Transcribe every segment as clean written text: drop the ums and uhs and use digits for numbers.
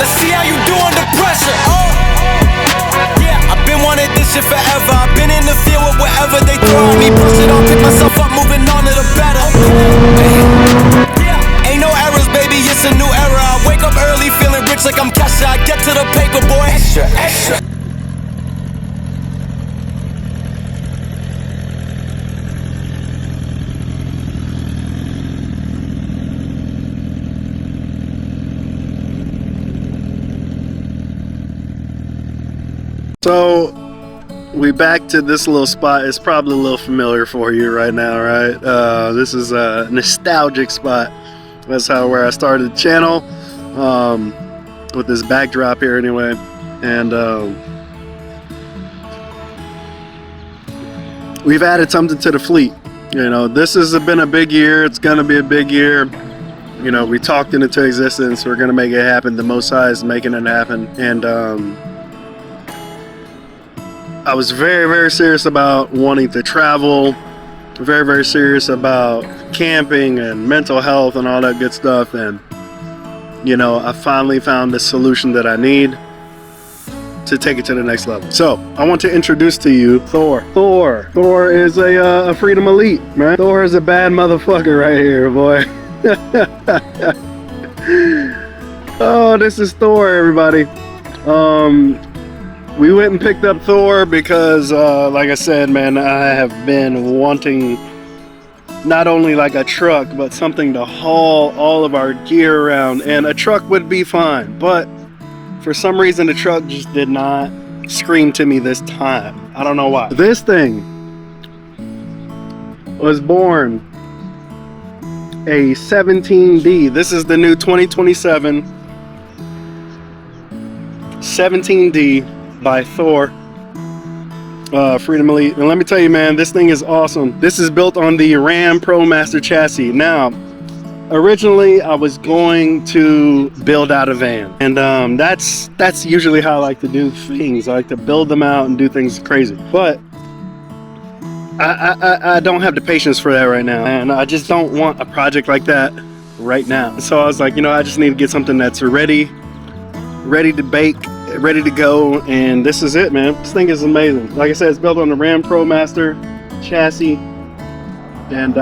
Let's see how you do under pressure. Yeah, I've been wanting this shit forever. I've been in the field with whatever they throw at me. Brush it off, pick myself up, moving on to the better. Yeah, ain't no errors, baby, it's a new era. I wake up early, feeling rich like I'm Kesha. I get to the paper, boy. Extra, extra. So we back to this little spot. It's probably a little familiar for you right now, right? This is a nostalgic spot. That's where I started the channel, with this backdrop here anyway. And we've added something to the fleet. You know, this has been a big year. It's gonna be a big year. You know, we talked it into existence. We're gonna make it happen. The Most High is making it happen. And I was very, very serious about wanting to travel, very, very serious about camping and mental health and all that good stuff. And, you know, I finally found the solution that I need to take it to the next level. So I want to introduce to you Thor. Thor is a Freedom Elite, man. Thor is a bad motherfucker right here, boy. Oh, this is Thor, everybody. We went and picked up Thor because, like I said, man, I have been wanting not only like a truck, but something to haul all of our gear around. And a truck would be fine, but for some reason the truck just did not scream to me this time. I don't know why. This thing was born a 17D. This is the new 2027 17D by Thor, Freedom Elite. And let me tell you, man, this thing is awesome. This is built on the Ram ProMaster chassis. Now, originally I was going to build out a van, and that's usually how I like to do things. I like to build them out and do things crazy, but I don't have the patience for that right now, and I just don't want a project like that right now. So I was like, you know, I just need to get something that's ready to bake, ready to go. And this is it, man. This thing is amazing. Like I said, it's built on the Ram ProMaster chassis, and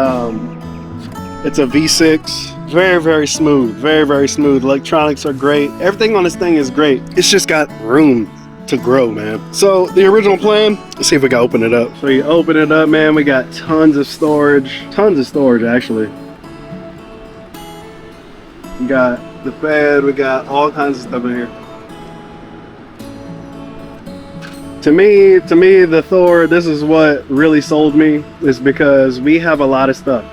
it's a V6. Very, very smooth. Very, very smooth. Electronics are great. Everything on this thing is great. It's just got room to grow, man. So the original plan, let's see if we can open it up. So you open it up, man, we got tons of storage actually. We got the bed, we got all kinds of stuff in here. To me, the Thor, this is what really sold me, is because we have a lot of stuff.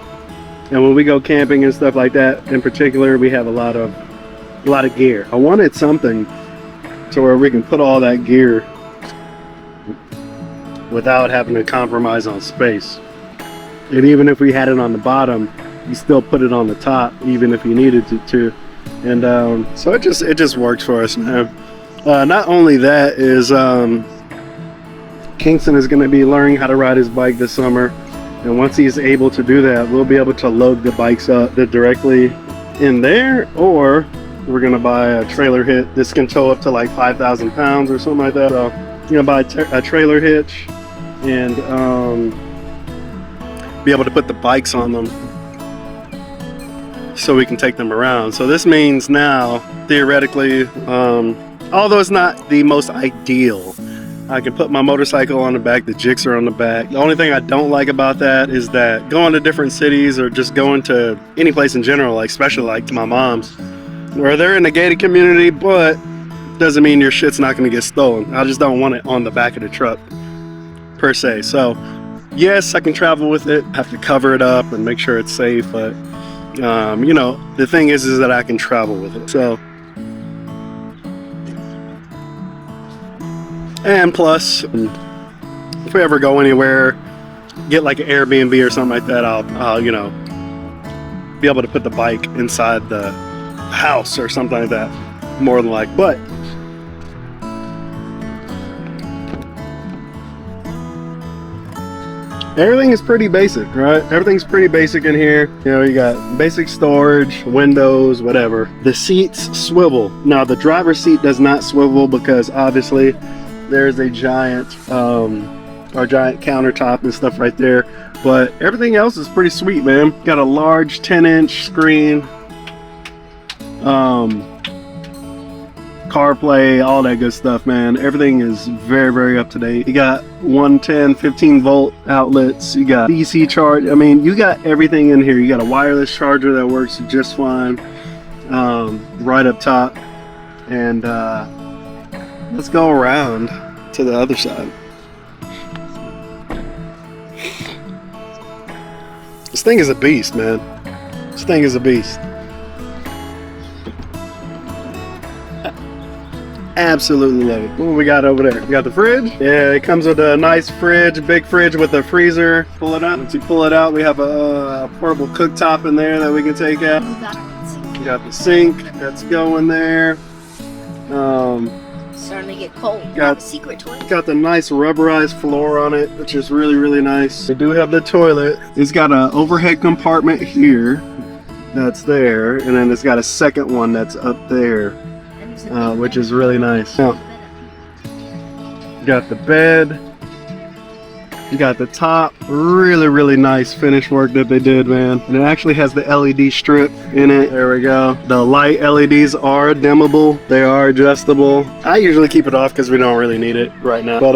And when we go camping and stuff like that, in particular, we have a lot of gear. I wanted something to where we can put all that gear without having to compromise on space. And even if we had it on the bottom, you still put it on the top, even if you needed to. And so it just works for us now. Not only that is Kingston is going to be learning how to ride his bike this summer, and once he's able to do that, we'll be able to load the bikes up directly in there, or we're gonna buy a trailer hitch. This can tow up to like 5,000 pounds or something like that. So you're gonna buy a trailer hitch and be able to put the bikes on them so we can take them around. So this means now, theoretically, although it's not the most ideal, I can put my motorcycle on the back, the Gixxer on the back. The only thing I don't like about that is that going to different cities or just going to any place in general, like especially like to my mom's, where they're in a gated community, but doesn't mean your shit's not going to get stolen. I just don't want it on the back of the truck per se. So yes, I can travel with it, have to cover it up and make sure it's safe, but you know, the thing is that I can travel with it. So, and plus, if we ever go anywhere, get like an Airbnb or something like that, I'll you know, be able to put the bike inside the house or something like that, more than like. But Everything is pretty basic, right? Everything's pretty basic in here. You know, you got basic storage, windows, whatever. The seats swivel. Now the driver's seat does not swivel because obviously there's a giant countertop and stuff right there. But everything else is pretty sweet, man. Got a large 10-inch screen. CarPlay, all that good stuff, man. Everything is very, very up to date. You got 110, 15 volt outlets. You got DC charge. I mean, you got everything in here. You got a wireless charger that works just fine, right up top. And let's go around to the other side. This thing is a beast, man. This thing is a beast. Absolutely love it. What we got over there? We got the fridge. Yeah, it comes with a nice fridge, big fridge with a freezer. Pull it out. Once you pull it out, we have a portable cooktop in there that we can take out. We got the sink that's going there. Starting to get cold. Got a secret toilet. Got the nice rubberized floor on it, which is really, really nice. We do have the toilet. It's got an overhead compartment here that's there, and then it's got a second one that's up there. Which is really nice. Now, you got the bed, you got the top. Really, really nice finish work that they did, man. And it actually has the LED strip in it. There we go. The light LEDs are dimmable. They are adjustable. I usually keep it off because we don't really need it right now. But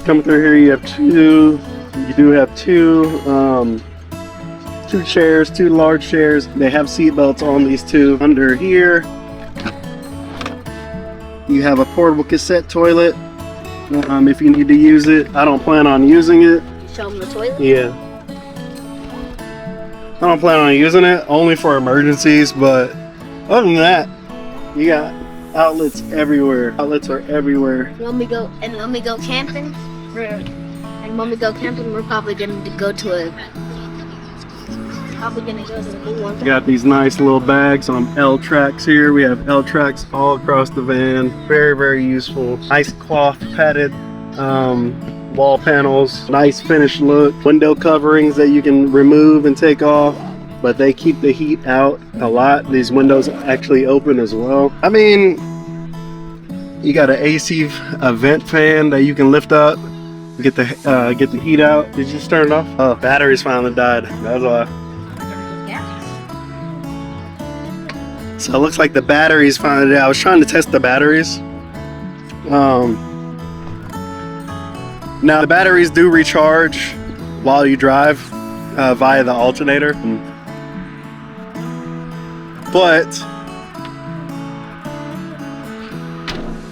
coming through here, you have two. You do have two chairs, two large chairs. They have seat belts on these two. Under here, you have a portable cassette toilet if you need to use it. I don't plan on using it. Show them the toilet? Yeah. I don't plan on using it, only for emergencies, but other than that, you got outlets everywhere. Outlets are everywhere. When we go camping, we're probably going to go to the new one. Got these nice little bags on L tracks here. We have L tracks all across the van. Very, very useful. Nice cloth padded wall panels. Nice finished look. Window coverings that you can remove and take off, but they keep the heat out a lot. These windows actually open as well. I mean, you got an AC vent fan that you can lift up, get the heat out. Did you just turn it off? Oh, batteries finally died. That's why. So it looks like the batteries finally. I was trying to test the batteries. Now the batteries do recharge while you drive via the alternator, but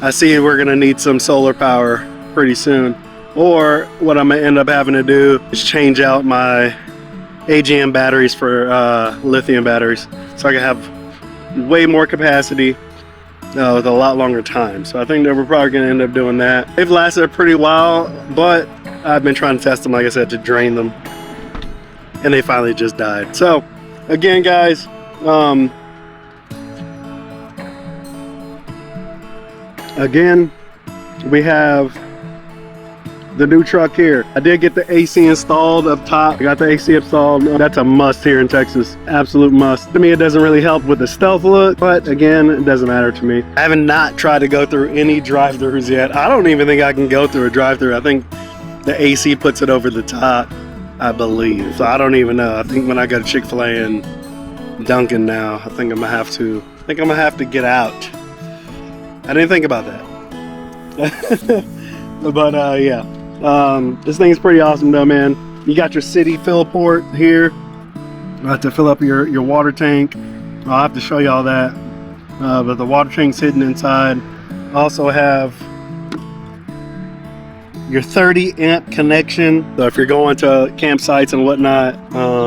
I see we're gonna need some solar power pretty soon. Or what I'm gonna end up having to do is change out my AGM batteries for lithium batteries, so I can have way more capacity with a lot longer time. So I think that we're probably gonna end up doing that. They've lasted a pretty while, but I've been trying to test them, like I said, to drain them, and they finally just died. So again, guys, again, we have the new truck here. I did get the AC installed up top. I got the AC installed. That's a must here in Texas. Absolute must. To me, it doesn't really help with the stealth look, but again, it doesn't matter to me. I haven't not tried to go through any drive-thrus yet. I don't even think I can go through a drive-thru. I think the AC puts it over the top, I believe. So I don't even know. I think when I go to Chick-fil-A and Dunkin' now, I think I'm gonna have to get out. I didn't think about that. But yeah. This thing is pretty awesome though, man. You got your city fill port here to fill up your water tank. I'll have to show you all that, but the water tank's hidden inside. Also have your 30 amp connection, so if you're going to campsites and whatnot,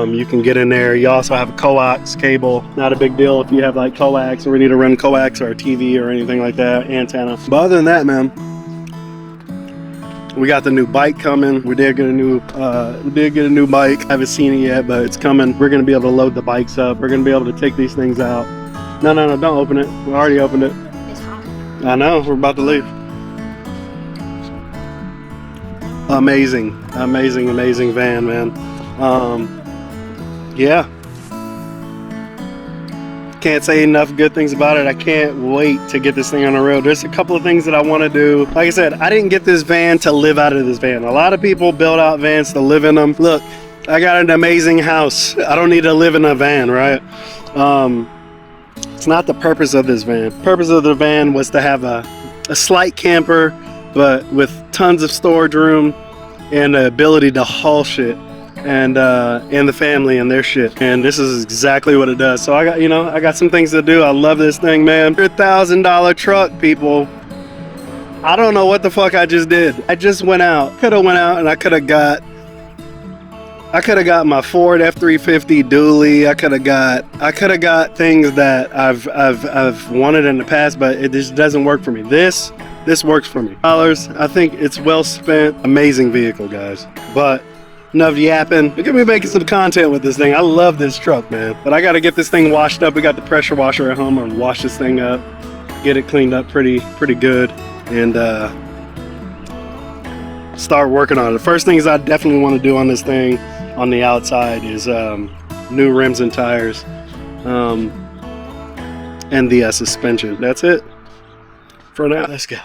you can get in there. You also have a coax cable. Not a big deal if you have like coax or we need to run coax or a TV or anything like that, antenna. But other than that, man, we got the new bike coming. We did get a new bike. I haven't seen it yet, but it's coming. We're gonna be able to load the bikes up. We're gonna be able to take these things out. No, don't open it. We already opened it. It's hot. I know, we're about to leave. amazing van, man. Yeah, can't say enough good things about it. I can't wait to get this thing on the road. There's a couple of things that I want to do. Like I said, I didn't get this van to live out of this van. A lot of people build out vans to live in them. Look, I got an amazing house. I don't need to live in a van, right? It's not the purpose of this van. The purpose of the van was to have a slight camper, but with tons of storage room and the ability to haul shit and the family and their shit. And this is exactly what it does. So I got, you know, I got some things to do. I love this thing, man. $100,000 truck, people. I don't know what the fuck I just did. I just went out. Could have went out and I could have got my Ford F350 dually. I could have got things that I've wanted in the past, but it just doesn't work for me. This works for me. I think it's well spent. Amazing vehicle, guys. But enough yapping. Look at me making some content with this thing. I love this truck, man. But I got to get this thing washed up. We got the pressure washer at home. I'm gonna wash this thing up, get it cleaned up pretty good, and start working on it. The first things I definitely want to do on this thing on the outside is new rims and tires, and the suspension. That's it for now. Let's go.